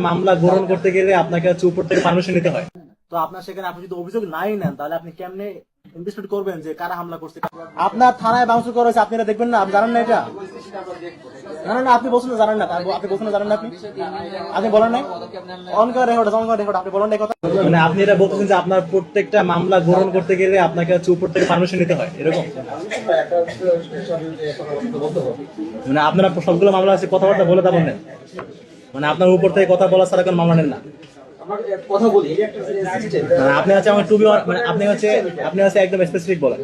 মামলা গ্রহণ করতে গেলে আপনাকে হচ্ছে উপর থেকে পারমিশন নিতে হয়। তো আপনার সেখানে আপনি যদি অভিযোগ নাই নেন তাহলে আপনি কেমনে ইনভেস্টিগেট করবেন যে কারা হামলা করছে? আপনার থানায় বাউন্স করা হয়েছে, আপনারা দেখবেন না? আপনি জানেন না এটা? না না না, আপনি বলছেন না জানেন না, আপনি বলছেন না জানেন না, আপনি বলেন নাই? অন করে রেকর্ড, আপনি বলেন না কথা। মানে আপনি এটা বলতেছেন যে আপনার প্রত্যেকটা মামলা গ্রহণ করতে গেলে আপনাকে হচ্ছে উপর থেকে পারমিশন নিতে হয়, এরকম? মানে আপনারা সবগুলো মামলা আছে কথাবার্তা বলে তারপর নেন, মানে আপনার উপর থেকে কথা বলা ছাড়া কোনো মামলা নেন না? কথা বলি মানে আপনি হচ্ছে আমার টুবি, মানে আপনি হচ্ছে একদম স্পেসিফিক বলেন।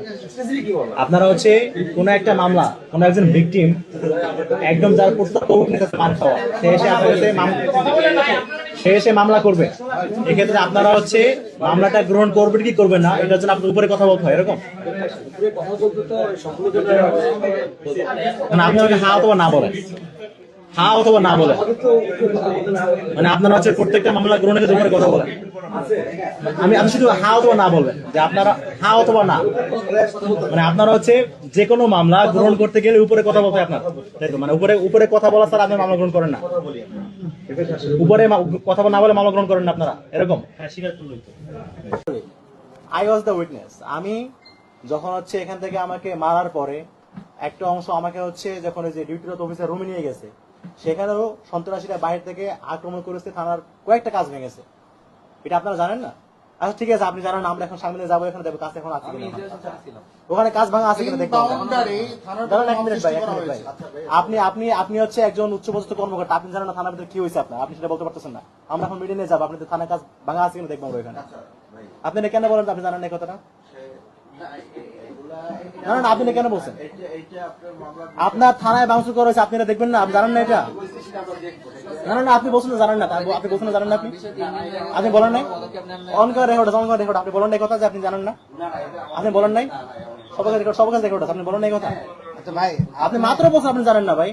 আপনারা হচ্ছে কোন একটা মামলা, কোন একজন ভিকটিম একদম যার প্রত্যক্ষ উইটনেস মান খাওয়া, সে এসে মামলা করবে, এক্ষেত্রে আপনারা হচ্ছে মামলাটা গ্রহণ করবেন কি করবেন না এটার জন্য আপনার উপরে কথা বলতে হয়, এরকম? মানে আপনি আমাকে হ্যাঁ অথবা না বলেন, হ্যাঁ অথবা না বলেন, মানে আপনারা হচ্ছে প্রত্যেকটা মামলা গ্রহণের উপরে কথা বলেন। আমি শুধু হ্যাঁ অথবা না বলবেন, যে আপনারা হ্যাঁ অথবা না, মানে আপনারা হচ্ছে যে কোনো মামলা গ্রহণ করতে গেলে উপরে কথা বলতে হয় আপনার, তাই তো? মানে উপরে কথা বলা ছাড়া আপনি মামলা গ্রহণ করেন না, উপরে কথা না বলে মামলা গ্রহণ করেন না আপনারা, এরকম? I was the witness. আমি যখন হচ্ছে এখান থেকে আমাকে মারার পরে একটা অংশ আমাকে হচ্ছে যখন ওই যে ডিউটিরত অফিসার রুমে নিয়ে গেছে, সেখানেও সন্ত্রাসীরা বাইরে থেকে আক্রমণ করেছে, থানার কয়েকটা কাজ ভেঙেছে। এটা আপনারা জানেন না? আচ্ছা ঠিক আছে, আপনি জানেন না, আমরা এখন সামনে যাবো, এখানে দেখবো কাজ এখন আছে কিনা, ওখানে কাজ ভাঙা আছে কিনা দেখবো। দাঁড়ান এক মিনিট ভাই, আপনি আপনি আপনি হচ্ছে একজন উচ্চপদস্থ কর্মকর্তা, আপনি জানেন না থানার ভিতরে কি হয়েছে আপনার, আপনি সেটা বলতে পারতেছেন না। আমরা এখন মিটিং নিয়ে যাবো, আপনি থানার কাজ ভাঙা আছে কিনা দেখবো এখানে। আপনি কেন বলেন আপনি জানেন না এই কথাটা? না না, আপনি কেন বলছেন? আপনার থানায় বাউন্স করা হয়েছে, আপনারা দেখবেন না? আপনি জানেন না এটা? না না না, আপনি বলছেন না জানেন না, আপনি বলছেন না জানেন না, আপনি বলেন নাই? অন করে রেকর্ড, আপনি বলেন নাই কথা যে আপনি জানেন না, আপনি বলেন নাই? সবার কাছে রেকর্ড আছে, আপনি বলেন নাই কথা। আচ্ছা ভাই, আপনি মাত্র বলছেন আপনি জানেন না ভাই।